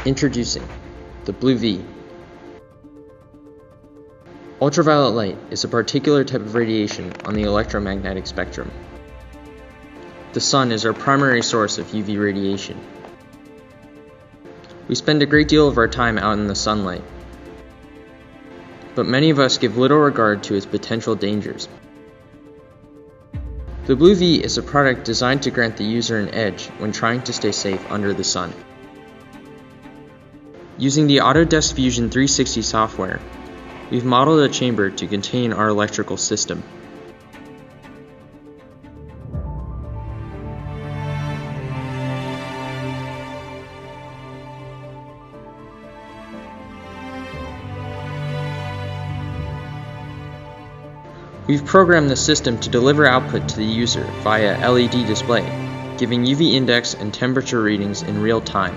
Introducing the Blue V. Ultraviolet light is a particular type of radiation on the electromagnetic spectrum. The sun is our primary source of UV radiation. We spend a great deal of our time out in the sunlight, but many of us give little regard to its potential dangers. The Blue V is a product designed to grant the user an edge when trying to stay safe under the sun. Using the Autodesk Fusion 360 software, we've modeled a chamber to contain our electrical system. We've programmed the system to deliver output to the user via LED display, giving UV index and temperature readings in real time.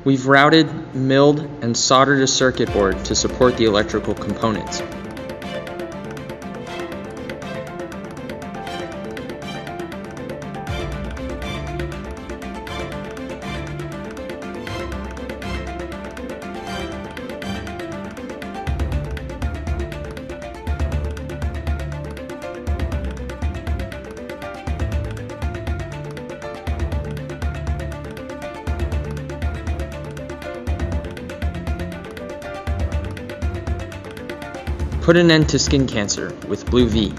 We've routed, milled, and soldered a circuit board to support the electrical components. Put an end to skin cancer with Blue V.